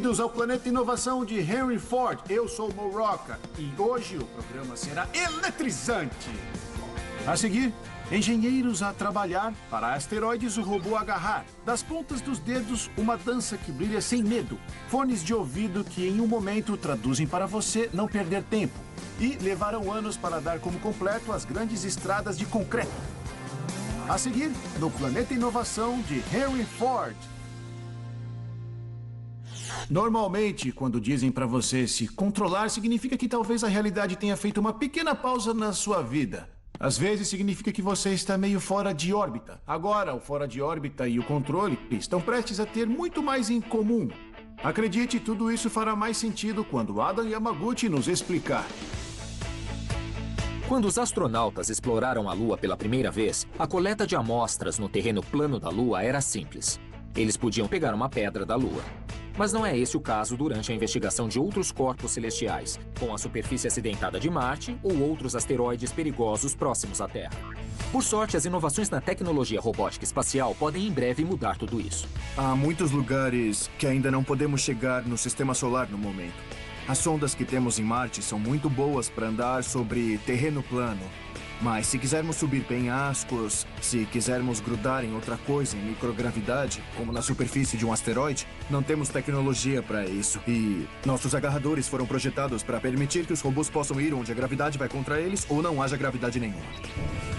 Bem-vindos ao Planeta Inovação de Henry Ford. Eu sou o Mo Rocca e hoje o programa será eletrizante. A seguir, engenheiros a trabalhar, para asteroides o robô agarrar. Das pontas dos dedos, uma dança que brilha sem medo. Fones de ouvido que em um momento traduzem para você não perder tempo. E levarão anos para dar como completo as grandes estradas de concreto. A seguir, no Planeta Inovação de Henry Ford. Normalmente, quando dizem para você se controlar, significa que talvez a realidade tenha feito uma pequena pausa na sua vida. Às vezes significa que você está meio fora de órbita. Agora, o fora de órbita e o controle estão prestes a ter muito mais em comum. Acredite, tudo isso fará mais sentido quando Adam Yamaguchi nos explicar. Quando os astronautas exploraram a Lua pela primeira vez, a coleta de amostras no terreno plano da Lua era simples. Eles podiam pegar uma pedra da Lua. Mas não é esse o caso durante a investigação de outros corpos celestiais, com a superfície acidentada de Marte ou outros asteroides perigosos próximos à Terra. Por sorte, as inovações na tecnologia robótica espacial podem em breve mudar tudo isso. Há muitos lugares que ainda não podemos chegar no sistema solar no momento. As sondas que temos em Marte são muito boas para andar sobre terreno plano. Mas se quisermos subir penhascos, se quisermos grudar em outra coisa em microgravidade, como na superfície de um asteroide, não temos tecnologia para isso. E nossos agarradores foram projetados para permitir que os robôs possam ir onde a gravidade vai contra eles ou não haja gravidade nenhuma.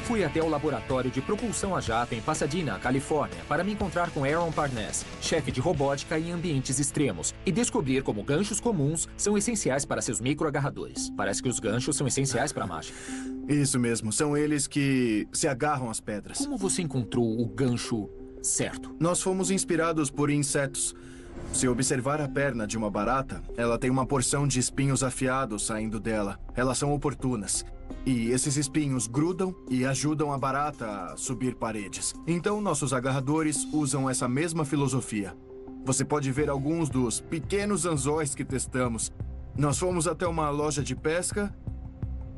Fui até o laboratório de propulsão a jato em Pasadena, Califórnia, para me encontrar com Aaron Parnes, chefe de robótica em ambientes extremos, e descobrir como ganchos comuns são essenciais para seus microagarradores. Parece que os ganchos são essenciais para a mágica. Isso mesmo, são eles que se agarram às pedras. Como você encontrou o gancho certo? Nós fomos inspirados por insetos. Se observar a perna de uma barata, ela tem uma porção de espinhos afiados saindo dela. Elas são oportunas. E esses espinhos grudam e ajudam a barata a subir paredes. Então, nossos agarradores usam essa mesma filosofia. Você pode ver alguns dos pequenos anzóis que testamos. Nós fomos até uma loja de pesca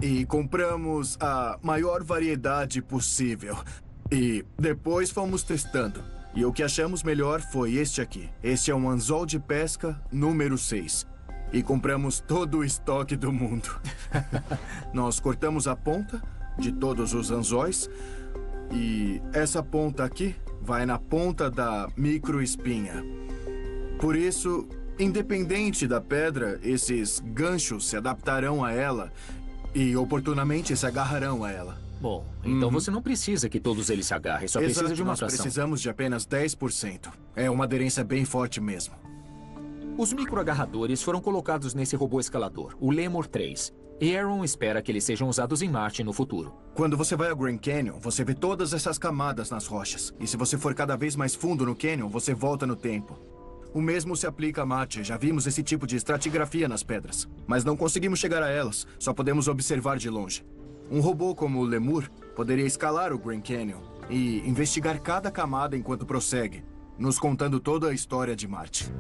e compramos a maior variedade possível. E depois fomos testando. E o que achamos melhor foi este aqui. Este é um anzol de pesca número 6. E compramos todo o estoque do mundo. Nós cortamos a ponta de todos os anzóis. E essa ponta aqui vai na ponta da microespinha. Por isso, independente da pedra, esses ganchos se adaptarão a ela e oportunamente se agarrarão a ela. Bom, então você não precisa que todos eles se agarrem, só precisa de uma atração. Nós atração. precisamos de apenas 10%. É uma aderência bem forte mesmo. Os microagarradores foram colocados nesse robô escalador, o Lemur 3. E Aaron espera que eles sejam usados em Marte no futuro. Quando você vai ao Grand Canyon, você vê todas essas camadas nas rochas. E se você for cada vez mais fundo no canyon, você volta no tempo. O mesmo se aplica a Marte. Já vimos esse tipo de estratigrafia nas pedras. Mas não conseguimos chegar a elas, só podemos observar de longe. Um robô como o Lemur poderia escalar o Grand Canyon e investigar cada camada enquanto prossegue, nos contando toda a história de Marte.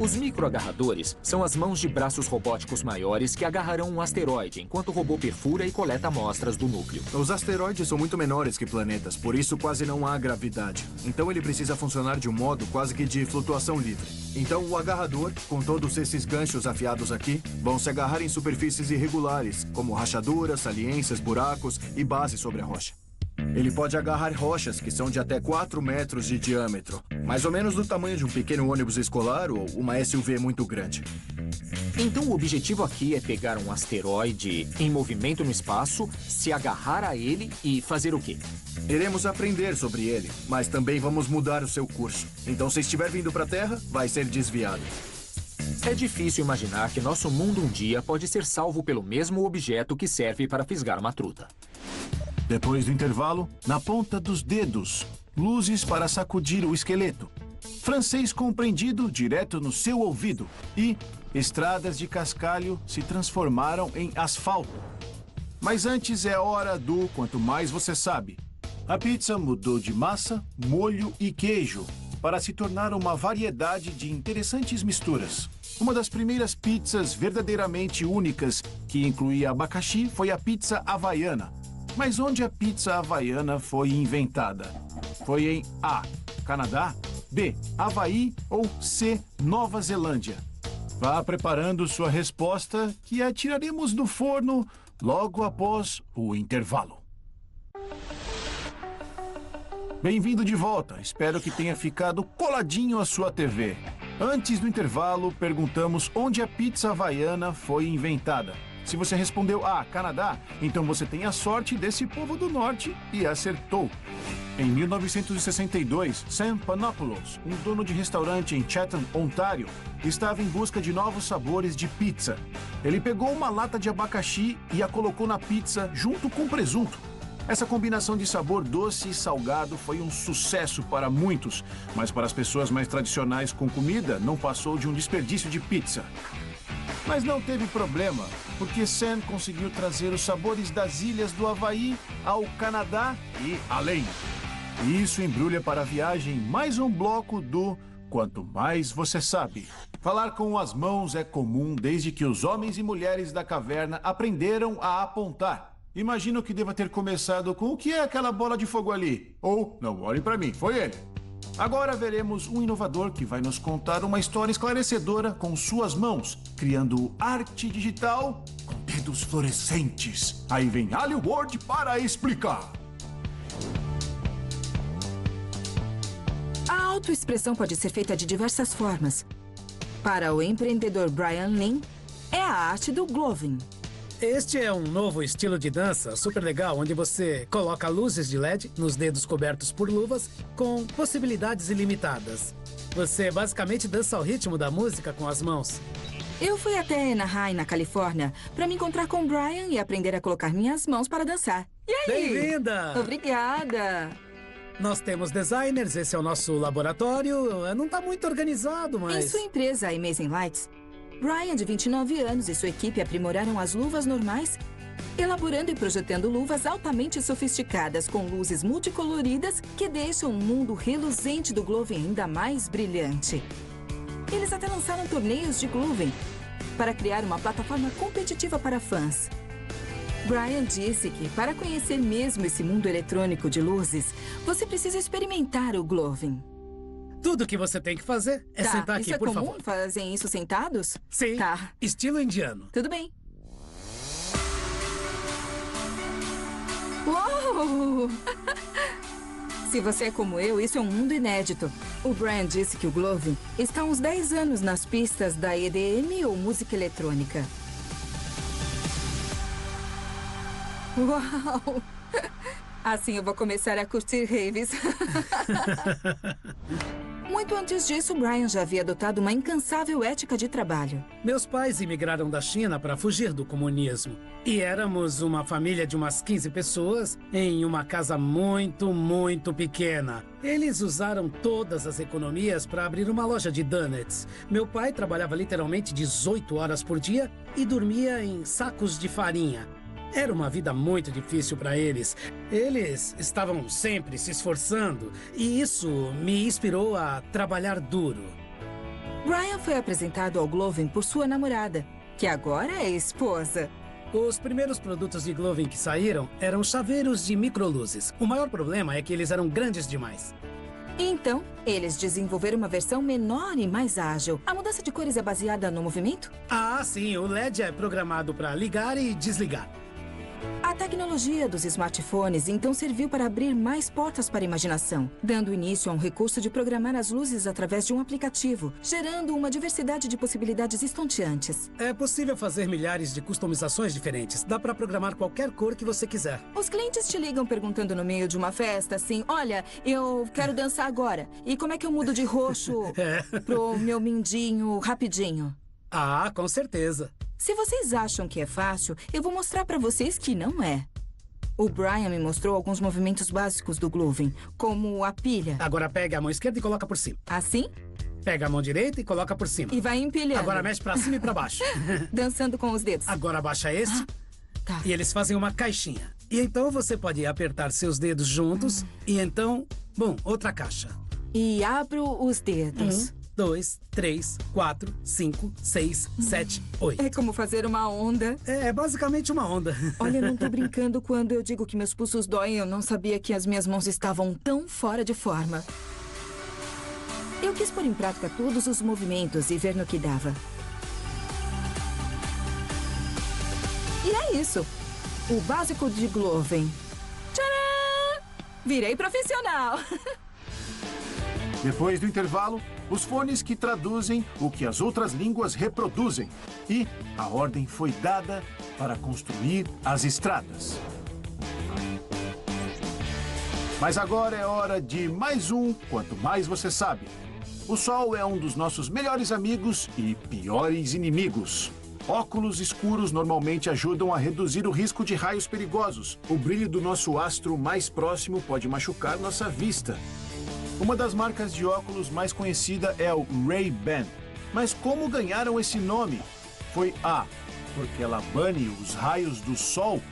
Os microagarradores são as mãos de braços robóticos maiores que agarrarão um asteroide enquanto o robô perfura e coleta amostras do núcleo. Os asteroides são muito menores que planetas, por isso quase não há gravidade. Então ele precisa funcionar de um modo quase que de flutuação livre. Então o agarrador, com todos esses ganchos afiados aqui, vão se agarrar em superfícies irregulares, como rachaduras, saliências, buracos e bases sobre a rocha. Ele pode agarrar rochas que são de até 4 metros de diâmetro, mais ou menos do tamanho de um pequeno ônibus escolar ou uma SUV muito grande. Então o objetivo aqui é pegar um asteroide em movimento no espaço, se agarrar a ele e fazer o quê? Iremos aprender sobre ele, mas também vamos mudar o seu curso. Então se estiver vindo para a Terra, vai ser desviado. É difícil imaginar que nosso mundo um dia pode ser salvo pelo mesmo objeto que serve para fisgar uma truta. Depois do intervalo, na ponta dos dedos, luzes para sacudir o esqueleto. Francês compreendido direto no seu ouvido. E estradas de cascalho se transformaram em asfalto. Mas antes é hora do quanto mais você sabe. A pizza mudou de massa, molho e queijo para se tornar uma variedade de interessantes misturas. Uma das primeiras pizzas verdadeiramente únicas que incluía abacaxi foi a pizza havaiana. Mas onde a pizza havaiana foi inventada? Foi em A, Canadá, B, Havaí ou C, Nova Zelândia? Vá preparando sua resposta, que a tiraremos do forno logo após o intervalo. Bem-vindo de volta. Espero que tenha ficado coladinho à sua TV. Antes do intervalo, perguntamos onde a pizza havaiana foi inventada. Se você respondeu A, Canadá, então você tem a sorte desse povo do norte e acertou. Em 1962, Sam Panopoulos, um dono de restaurante em Chatham, Ontário, estava em busca de novos sabores de pizza. Ele pegou uma lata de abacaxi e a colocou na pizza junto com presunto. Essa combinação de sabor doce e salgado foi um sucesso para muitos, mas para as pessoas mais tradicionais com comida, não passou de um desperdício de pizza. Mas não teve problema, porque Sam conseguiu trazer os sabores das ilhas do Havaí ao Canadá e além. E isso embrulha para a viagem mais um bloco do Quanto Mais Você Sabe. Falar com as mãos é comum desde que os homens e mulheres da caverna aprenderam a apontar. Imagino que deva ter começado com o que é aquela bola de fogo ali. Ou, não olhe para mim, foi ele. Agora veremos um inovador que vai nos contar uma história esclarecedora com suas mãos, criando arte digital com dedos fluorescentes. Aí vem Ali Ward para explicar. A autoexpressão pode ser feita de diversas formas. Para o empreendedor Brian Lin, é a arte do gloving. Este é um novo estilo de dança super legal, onde você coloca luzes de LED nos dedos cobertos por luvas com possibilidades ilimitadas. Você basicamente dança ao ritmo da música com as mãos. Eu fui até Anaheim, na Califórnia, para me encontrar com o Brian e aprender a colocar minhas mãos para dançar. E aí? Bem-vinda! Obrigada! Nós temos designers, esse é o nosso laboratório. Não está muito organizado, mas... Em sua empresa, a Amazing Lights, Brian, de 29 anos, e sua equipe aprimoraram as luvas normais, elaborando e projetando luvas altamente sofisticadas com luzes multicoloridas que deixam o mundo reluzente do gloving ainda mais brilhante. Eles até lançaram torneios de gloving para criar uma plataforma competitiva para fãs. Brian disse que, para conhecer mesmo esse mundo eletrônico de luzes, você precisa experimentar o gloving. Tudo que você tem que fazer é sentar aqui, por favor. Isso é comum? Fazem isso sentados? Sim, Tá. Estilo indiano. Tudo bem. Uou! Se você é como eu, isso é um mundo inédito. O Brian disse que o gloving está há uns 10 anos nas pistas da EDM ou música eletrônica. Uau! Assim eu vou começar a curtir raves. Muito antes disso, Brian já havia adotado uma incansável ética de trabalho. Meus pais imigraram da China para fugir do comunismo. E éramos uma família de umas 15 pessoas em uma casa muito, muito pequena. Eles usaram todas as economias para abrir uma loja de donuts. Meu pai trabalhava literalmente 18 horas por dia e dormia em sacos de farinha. Era uma vida muito difícil para eles. Eles estavam sempre se esforçando e isso me inspirou a trabalhar duro. Brian foi apresentado ao gloving por sua namorada, que agora é esposa. Os primeiros produtos de gloving que saíram eram chaveiros de microluzes. O maior problema é que eles eram grandes demais. Então, eles desenvolveram uma versão menor e mais ágil. A mudança de cores é baseada no movimento? Ah, sim. O LED é programado para ligar e desligar. A tecnologia dos smartphones então serviu para abrir mais portas para a imaginação, dando início a um recurso de programar as luzes através de um aplicativo, gerando uma diversidade de possibilidades estonteantes. É possível fazer milhares de customizações diferentes. Dá para programar qualquer cor que você quiser. Os clientes te ligam perguntando no meio de uma festa assim: olha, eu quero dançar agora. E como é que eu mudo de roxo pro meu mindinho rapidinho? Ah, com certeza. Se vocês acham que é fácil, eu vou mostrar para vocês que não é. O Brian me mostrou alguns movimentos básicos do gloving, como a pilha. Agora pega a mão esquerda e coloca por cima. Assim? Pega a mão direita e coloca por cima. E vai empilhando. Agora mexe pra cima e pra baixo. Dançando com os dedos. Agora abaixa este. Tá. E eles fazem uma caixinha. E então você pode apertar seus dedos juntos. E então, bom, outra caixa. E abro os dedos. 2, 3, 4, 5, 6, 7, 8. É como fazer uma onda. É basicamente uma onda. Olha, eu não tô brincando quando eu digo que meus pulsos doem. Eu não sabia que as minhas mãos estavam tão fora de forma. Eu quis pôr em prática todos os movimentos e ver no que dava. E é isso. O básico de Gloven. Tcharam! Virei profissional. Depois do intervalo, os fones que traduzem o que as outras línguas reproduzem. E a ordem foi dada para construir as estradas. Mas agora é hora de mais um Quanto Mais Você Sabe. O sol é um dos nossos melhores amigos e piores inimigos. Óculos escuros normalmente ajudam a reduzir o risco de raios perigosos. O brilho do nosso astro mais próximo pode machucar nossa vista. Uma das marcas de óculos mais conhecida é o Ray-Ban. Mas como ganharam esse nome? Foi A, porque ela bane os raios do sol.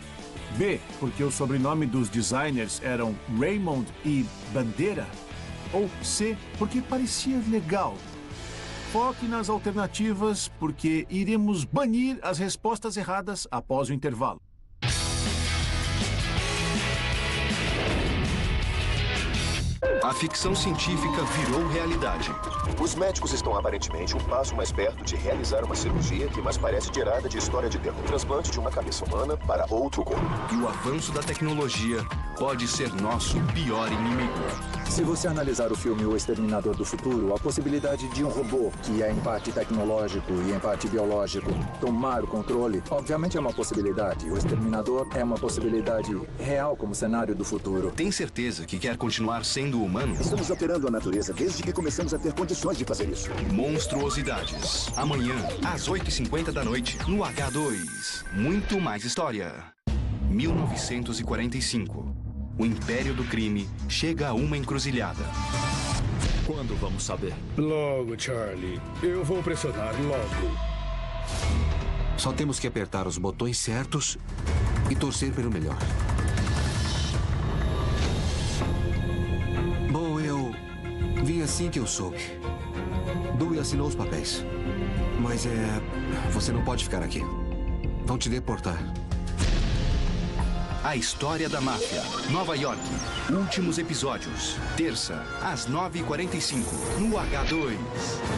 B, porque o sobrenome dos designers eram Raymond e Bandeira. Ou C, porque parecia legal. Foque nas alternativas, porque iremos banir as respostas erradas após o intervalo. A ficção científica virou realidade. Os médicos estão aparentemente um passo mais perto de realizar uma cirurgia que mais parece tirada de história de terror. Transplante de uma cabeça humana para outro corpo. E o avanço da tecnologia pode ser nosso pior inimigo. Se você analisar o filme O Exterminador do Futuro, a possibilidade de um robô, que é em parte tecnológico e em parte biológico, tomar o controle, obviamente é uma possibilidade. O Exterminador é uma possibilidade real como cenário do futuro. Tem certeza que quer continuar sendo humano? Estamos alterando a natureza desde que começamos a ter condições de fazer isso. Monstruosidades. Amanhã, às 8h50 da noite, no H2. Muito mais história. 1945. O Império do Crime chega a uma encruzilhada. Quando vamos saber? Logo, Charlie. Eu vou pressionar logo. Só temos que apertar os botões certos e torcer pelo melhor. Bom, eu vim assim que eu soube. Dewey assinou os papéis. Mas você não pode ficar aqui. Vão te deportar. A História da Máfia. Nova York. Últimos episódios. Terça, às 9h45. No H2.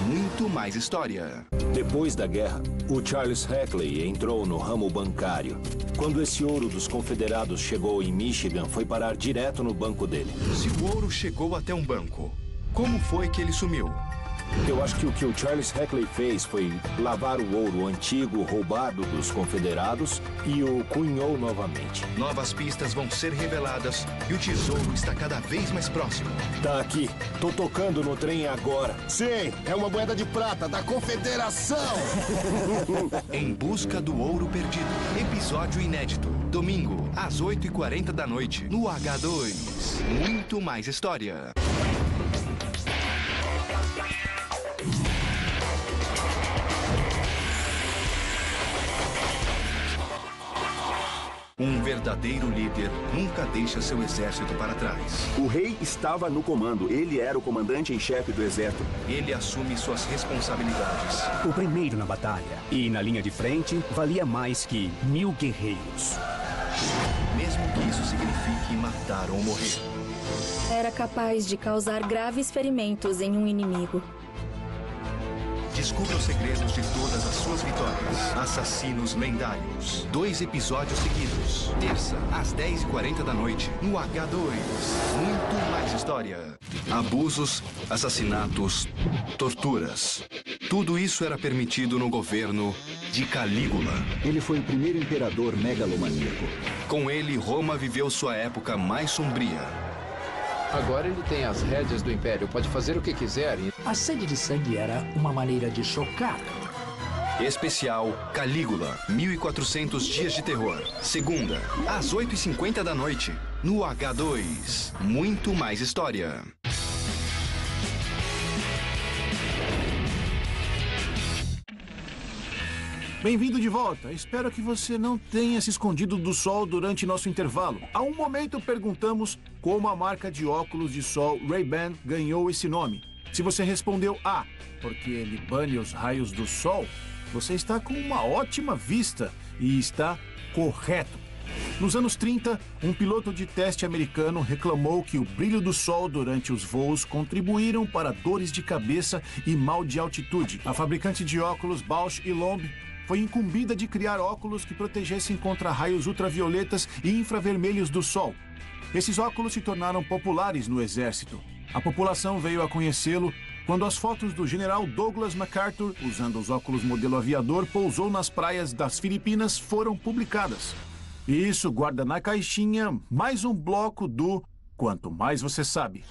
Muito mais história. Depois da guerra, o Charles Hackley entrou no ramo bancário. Quando esse ouro dos confederados chegou em Michigan, foi parar direto no banco dele. Se o ouro chegou até um banco, como foi que ele sumiu? Eu acho que o Charles Hackley fez foi lavar o ouro antigo roubado dos confederados e o cunhou novamente. Novas pistas vão ser reveladas e o tesouro está cada vez mais próximo. Tá aqui. Tô tocando no trem agora. Sim, é uma moeda de prata da Confederação. Em busca do ouro perdido. Episódio inédito. Domingo, às 8h40 da noite, no H2. Muito mais história. Um verdadeiro líder nunca deixa seu exército para trás. O rei estava no comando. Ele era o comandante em chefe do exército. Ele assume suas responsabilidades. O primeiro na batalha. E na linha de frente, valia mais que 1000 guerreiros. Mesmo que isso signifique matar ou morrer. Era capaz de causar graves ferimentos em um inimigo. Descubra os segredos de todas as suas vitórias. Assassinos Lendários. 2 episódios seguidos. Terça, às 10h40 da noite, no H2. Muito mais história. Abusos, assassinatos, torturas. Tudo isso era permitido no governo de Calígula. Ele foi o primeiro imperador megalomaníaco. Com ele, Roma viveu sua época mais sombria. Agora ele tem as rédeas do Império, pode fazer o que quiser. A sede de sangue era uma maneira de chocar. Especial Calígula, 1400 dias de terror. Segunda, às 8h50 da noite, no H2. Muito mais história. Bem-vindo de volta. Espero que você não tenha se escondido do sol durante nosso intervalo. Há um momento perguntamos como a marca de óculos de sol Ray-Ban ganhou esse nome. Se você respondeu A, porque ele bane os raios do sol, você está com uma ótima vista e está correto. Nos anos 30, um piloto de teste americano reclamou que o brilho do sol durante os voos contribuíram para dores de cabeça e mal de altitude. A fabricante de óculos Bausch & Lomb foi incumbida de criar óculos que protegessem contra raios ultravioletas e infravermelhos do sol. Esses óculos se tornaram populares no exército. A população veio a conhecê-lo quando as fotos do general Douglas MacArthur, usando os óculos modelo aviador, pousou nas praias das Filipinas, foram publicadas. E isso guarda na caixinha mais um bloco do Quanto Mais Você Sabe.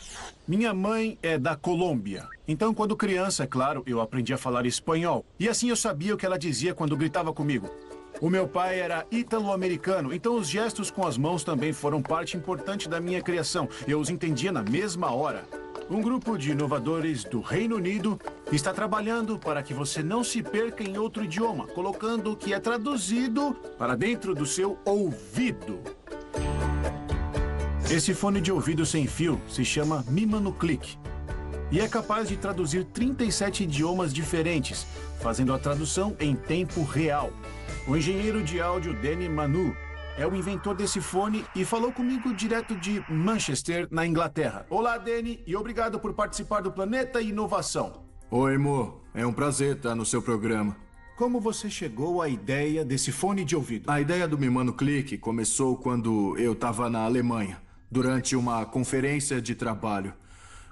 Minha mãe é da Colômbia. Então, quando criança, é claro, eu aprendi a falar espanhol. E assim eu sabia o que ela dizia quando gritava comigo. O meu pai era ítalo-americano, então os gestos com as mãos também foram parte importante da minha criação. Eu os entendia na mesma hora. Um grupo de inovadores do Reino Unido está trabalhando para que você não se perca em outro idioma, colocando o que é traduzido para dentro do seu ouvido. Esse fone de ouvido sem fio se chama Mimano Click e é capaz de traduzir 37 idiomas diferentes, fazendo a tradução em tempo real. O engenheiro de áudio Danny Manu é o inventor desse fone e falou comigo direto de Manchester, na Inglaterra. Olá, Danny, e obrigado por participar do Planeta Inovação. Oi, Mo. É um prazer estar no seu programa. Como você chegou à ideia desse fone de ouvido? A ideia do Mimano Click começou quando eu estava na Alemanha, durante uma conferência de trabalho.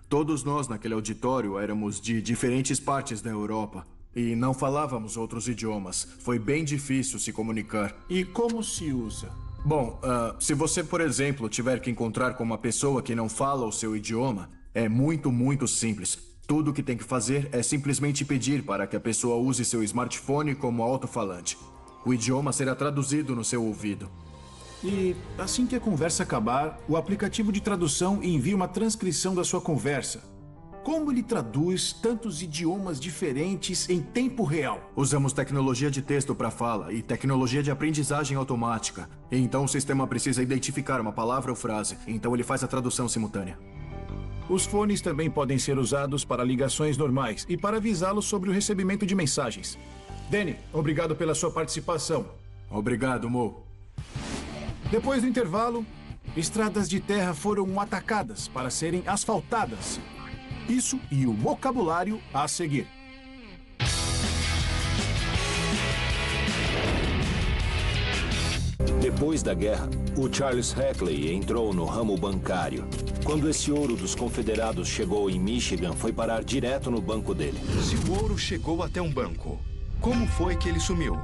Todos nós naquele auditório éramos de diferentes partes da Europa. E não falávamos outros idiomas. Foi bem difícil se comunicar. E como se usa? Bom, se você, por exemplo, tiver que encontrar com uma pessoa que não fala o seu idioma, é muito simples. Tudo o que tem que fazer é simplesmente pedir para que a pessoa use seu smartphone como alto-falante. O idioma será traduzido no seu ouvido. E assim que a conversa acabar, o aplicativo de tradução envia uma transcrição da sua conversa. Como ele traduz tantos idiomas diferentes em tempo real? Usamos tecnologia de texto para fala e tecnologia de aprendizagem automática. Então o sistema precisa identificar uma palavra ou frase, então ele faz a tradução simultânea. Os fones também podem ser usados para ligações normais e para avisá-los sobre o recebimento de mensagens. Danny, obrigado pela sua participação. Obrigado, Mo. Depois do intervalo, estradas de terra foram atacadas para serem asfaltadas. Isso e o vocabulário a seguir. Depois da guerra, o Charles Hackley entrou no ramo bancário. Quando esse ouro dos confederados chegou em Michigan, foi parar direto no banco dele. Se o ouro chegou até um banco, como foi que ele sumiu?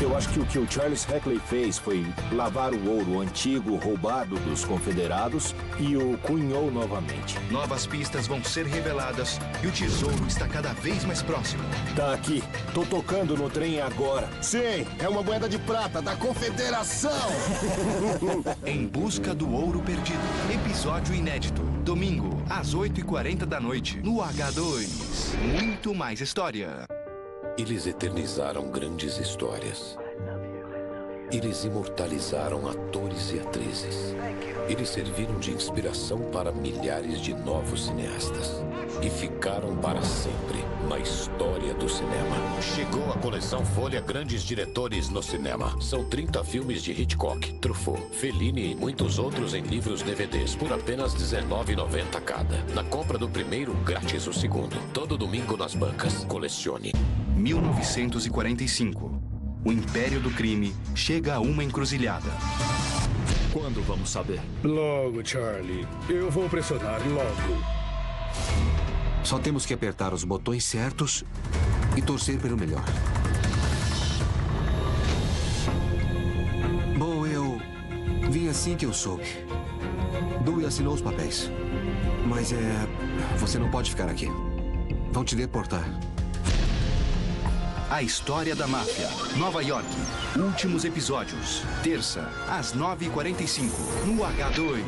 Eu acho que o que o Charles Hackley fez foi lavar o ouro antigo roubado dos confederados e o cunhou novamente. Novas pistas vão ser reveladas e o tesouro está cada vez mais próximo. Tá aqui. Tô tocando no trem agora. Sim, é uma moeda de prata da Confederação. Em busca do ouro perdido. Episódio inédito. Domingo, às 8h40 da noite, no H2. Muito mais história. Eles eternizaram grandes histórias. Eles imortalizaram atores e atrizes. Eles serviram de inspiração para milhares de novos cineastas. E ficaram para sempre na história do cinema. Chegou a coleção Folha Grandes Diretores no Cinema. São 30 filmes de Hitchcock, Truffaut, Fellini e muitos outros em livros DVDs por apenas R$19,90 cada. Na compra do primeiro, grátis o segundo. Todo domingo nas bancas. Colecione. 1945. O Império do Crime chega a uma encruzilhada. Quando vamos saber? Logo, Charlie. Eu vou pressionar logo. Só temos que apertar os botões certos e torcer pelo melhor. Bom, eu vim assim que eu soube. Dewey assinou os papéis. Mas você não pode ficar aqui. Vão te deportar. A História da Máfia, Nova York. Últimos episódios. Terça, às 9h45, no H2.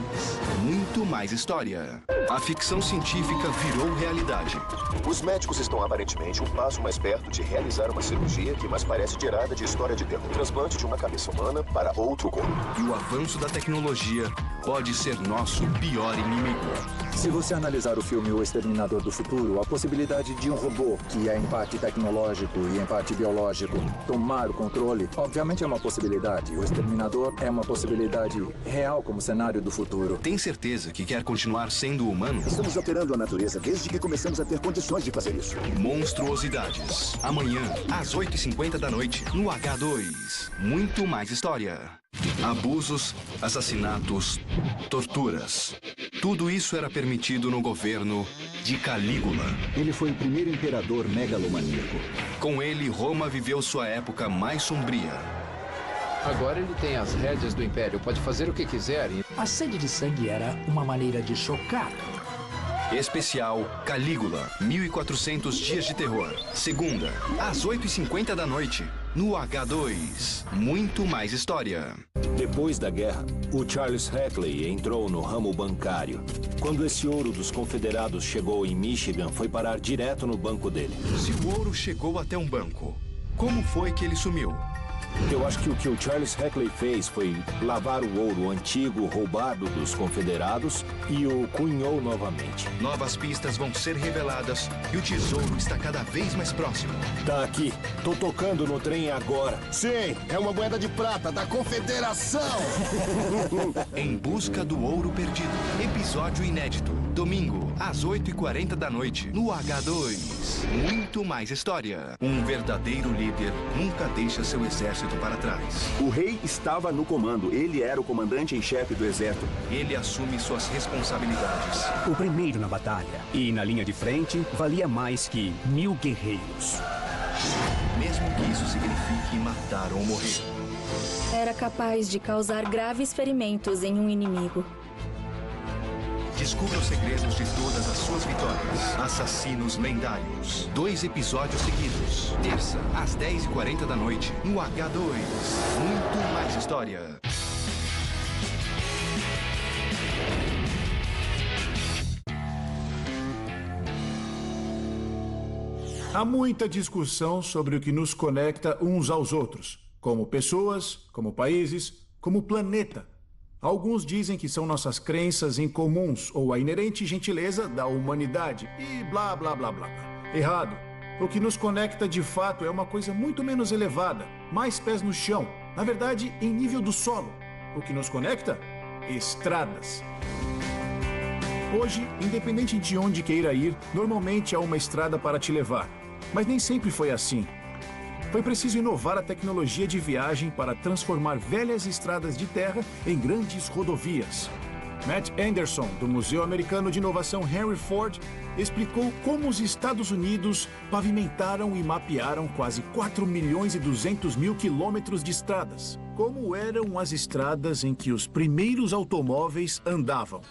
Muito mais história. A ficção científica virou realidade. Os médicos estão aparentemente um passo mais perto de realizar uma cirurgia que mais parece tirada de história de terror. Transplante de uma cabeça humana para outro corpo. E o avanço da tecnologia pode ser nosso pior inimigo. Se você analisar o filme O Exterminador do Futuro, a possibilidade de um robô que é em parte tecnológico e em parte empate biológico, tomar o controle, obviamente é uma possibilidade. O Exterminador é uma possibilidade real como cenário do futuro. Tem certeza que quer continuar sendo humano? Estamos alterando a natureza desde que começamos a ter condições de fazer isso. Monstruosidades. Amanhã, às 8h50 da noite, no H2. Muito mais história. Abusos, assassinatos, torturas. Tudo isso era permitido no governo de Calígula. Ele foi o primeiro imperador megalomaníaco. Com ele, Roma viveu sua época mais sombria. Agora ele tem as rédeas do Império, pode fazer o que quiser. A sede de sangue era uma maneira de chocar. Especial Calígula, 1400 Dias de Terror. Segunda, às 8h50 da noite, no H2. Muito mais história. Depois da guerra, o Charles Hackley entrou no ramo bancário. Quando esse ouro dos confederados chegou em Michigan, foi parar direto no banco dele. Se o ouro chegou até um banco, como foi que ele sumiu? Eu acho que o que o Charles Hackley fez foi lavar o ouro antigo roubado dos confederados e o cunhou novamente. Novas pistas vão ser reveladas e o tesouro está cada vez mais próximo. Tá aqui. Tô tocando no trem agora. Sim, é uma moeda de prata da Confederação. Em busca do ouro perdido. Episódio inédito. Domingo, às 8h40 da noite, no H2. Muito mais história. Um verdadeiro líder nunca deixa seu exército para trás. O rei estava no comando. Ele era o comandante em chefe do exército. Ele assume suas responsabilidades. O primeiro na batalha. E na linha de frente, valia mais que 1000 guerreiros. Mesmo que isso signifique matar ou morrer. Era capaz de causar graves ferimentos em um inimigo. Descubra os segredos de todas as suas vitórias. Assassinos Lendários. 2 episódios seguidos. Terça, às 10h40 da noite, no H2. Muito mais história. Há muita discussão sobre o que nos conecta uns aos outros, como pessoas, como países, como planeta. Alguns dizem que são nossas crenças incomuns ou a inerente gentileza da humanidade e blá, blá, blá, blá. Errado. O que nos conecta de fato é uma coisa muito menos elevada, mais pés no chão, na verdade, em nível do solo. O que nos conecta? Estradas. Hoje, independente de onde queira ir, normalmente há uma estrada para te levar. Mas nem sempre foi assim. Foi preciso inovar a tecnologia de viagem para transformar velhas estradas de terra em grandes rodovias. Matt Anderson, do Museu Americano de Inovação Henry Ford, explicou como os Estados Unidos pavimentaram e mapearam quase 4.200.000 quilômetros de estradas. Como eram as estradas em que os primeiros automóveis andavam.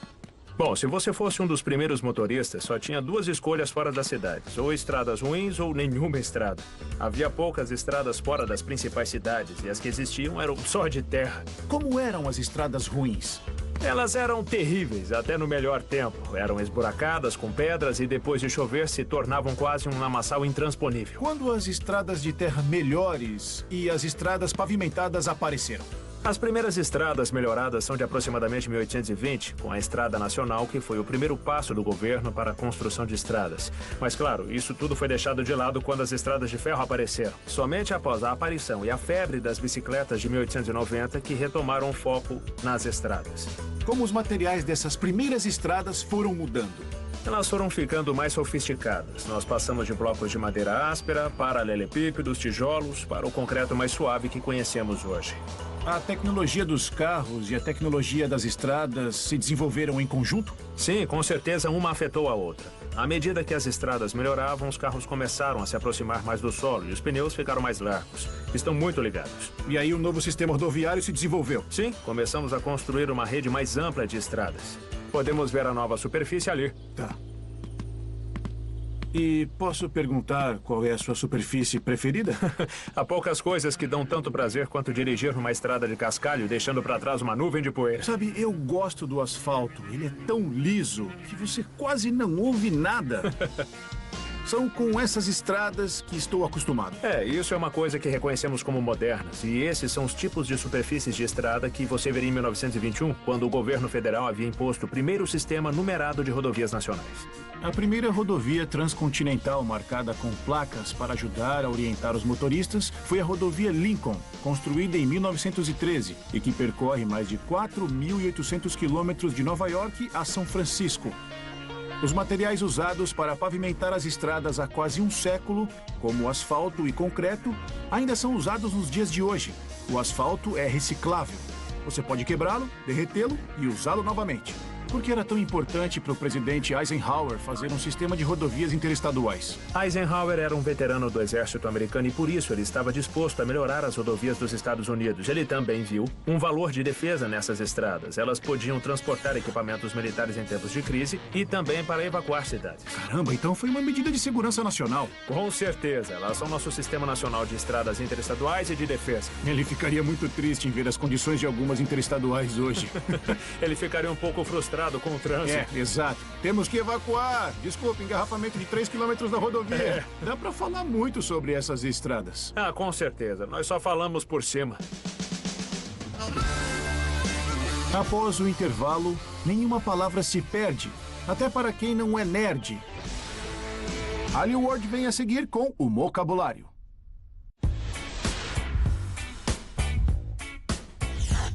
Bom, se você fosse um dos primeiros motoristas, só tinha 2 escolhas fora das cidades. Ou estradas ruins ou nenhuma estrada. Havia poucas estradas fora das principais cidades e as que existiam eram só de terra. Como eram as estradas ruins? Elas eram terríveis, até no melhor tempo. Eram esburacadas com pedras e depois de chover se tornavam quase um lamaçal intransponível. Quando as estradas de terra melhores e as estradas pavimentadas apareceram? As primeiras estradas melhoradas são de aproximadamente 1820, com a Estrada Nacional, que foi o primeiro passo do governo para a construção de estradas. Mas, claro, isso tudo foi deixado de lado quando as estradas de ferro apareceram. Somente após a aparição e a febre das bicicletas de 1890 que retomaram o foco nas estradas. Como os materiais dessas primeiras estradas foram mudando? Elas foram ficando mais sofisticadas. Nós passamos de blocos de madeira áspera, paralelepípedos, tijolos, para o concreto mais suave que conhecemos hoje. A tecnologia dos carros e a tecnologia das estradas se desenvolveram em conjunto? Sim, com certeza uma afetou a outra. À medida que as estradas melhoravam, os carros começaram a se aproximar mais do solo e os pneus ficaram mais largos. Estão muito ligados. E aí o novo sistema rodoviário se desenvolveu? Sim, começamos a construir uma rede mais ampla de estradas. Podemos ver a nova superfície ali. Tá. E posso perguntar qual é a sua superfície preferida? Há poucas coisas que dão tanto prazer quanto dirigir numa estrada de cascalho, deixando para trás uma nuvem de poeira. Sabe, eu gosto do asfalto. Ele é tão liso que você quase não ouve nada. São com essas estradas que estou acostumado. Isso é uma coisa que reconhecemos como modernas. E esses são os tipos de superfícies de estrada que você veria em 1921, quando o governo federal havia imposto o primeiro sistema numerado de rodovias nacionais. A primeira rodovia transcontinental marcada com placas para ajudar a orientar os motoristas foi a rodovia Lincoln, construída em 1913 e que percorre mais de 4.800 quilômetros de Nova York a São Francisco. Os materiais usados para pavimentar as estradas há quase um século, como asfalto e concreto, ainda são usados nos dias de hoje. O asfalto é reciclável. Você pode quebrá-lo, derretê-lo e usá-lo novamente. Por que era tão importante para o presidente Eisenhower fazer um sistema de rodovias interestaduais? Eisenhower era um veterano do exército americano e por isso ele estava disposto a melhorar as rodovias dos Estados Unidos. Ele também viu um valor de defesa nessas estradas. Elas podiam transportar equipamentos militares em tempos de crise e também para evacuar cidades. Caramba, então foi uma medida de segurança nacional. Com certeza. Elas são nosso sistema nacional de estradas interestaduais e de defesa. Ele ficaria muito triste em ver as condições de algumas interestaduais hoje. Ele ficaria um pouco frustrado com o trânsito. Exato. Temos que evacuar. Desculpa, engarrafamento de 3 quilômetros da rodovia. Dá pra falar muito sobre essas estradas. Com certeza. Nós só falamos por cima. Após o intervalo, nenhuma palavra se perde. Até para quem não é nerd. Hollywood vem a seguir com o vocabulário.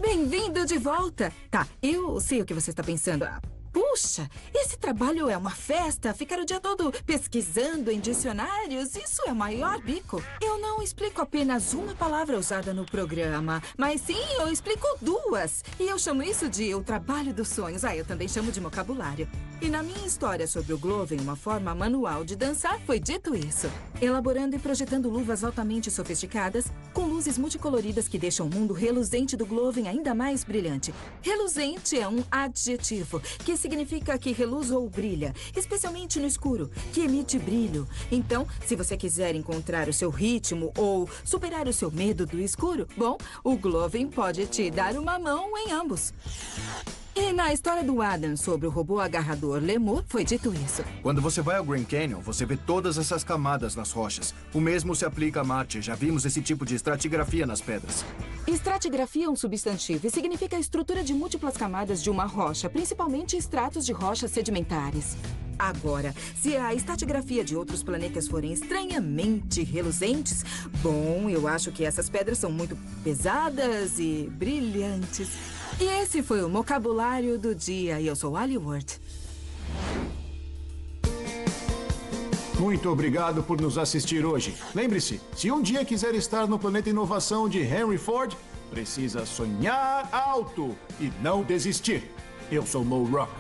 Bem-vindo de volta! Tá, eu sei o que você está pensando. Puxa, esse trabalho é uma festa. Ficar o dia todo pesquisando em dicionários, isso é o maior bico. Eu não explico apenas uma palavra usada no programa, mas sim, eu explico 2. E eu chamo isso de o trabalho dos sonhos. Eu também chamo de vocabulário. E na minha história sobre o Gloven, uma forma manual de dançar, foi dito isso. Elaborando e projetando luvas altamente sofisticadas, com luzes multicoloridas que deixam o mundo reluzente do Gloven ainda mais brilhante. Reluzente é um adjetivo, que significa que reluz ou brilha, especialmente no escuro, que emite brilho. Então, se você quiser encontrar o seu ritmo ou superar o seu medo do escuro, bom, o Gloven pode te dar uma mão em ambos. E na história do Adam sobre o robô agarrador Lemur, foi dito isso. Quando você vai ao Grand Canyon, você vê todas essas camadas nas rochas. O mesmo se aplica a Marte. Já vimos esse tipo de estratigrafia nas pedras. Estratigrafia é um substantivo e significa a estrutura de múltiplas camadas de uma rocha, principalmente estratos de rochas sedimentares. Agora, se a estratigrafia de outros planetas forem estranhamente reluzentes, bom, eu acho que essas pedras são muito pesadas e brilhantes. E esse foi o vocabulário do dia. E eu sou Hollywood. Muito obrigado por nos assistir hoje. Lembre-se, se um dia quiser estar no Planeta Inovação de Henry Ford, precisa sonhar alto e não desistir. Eu sou Mo Rock.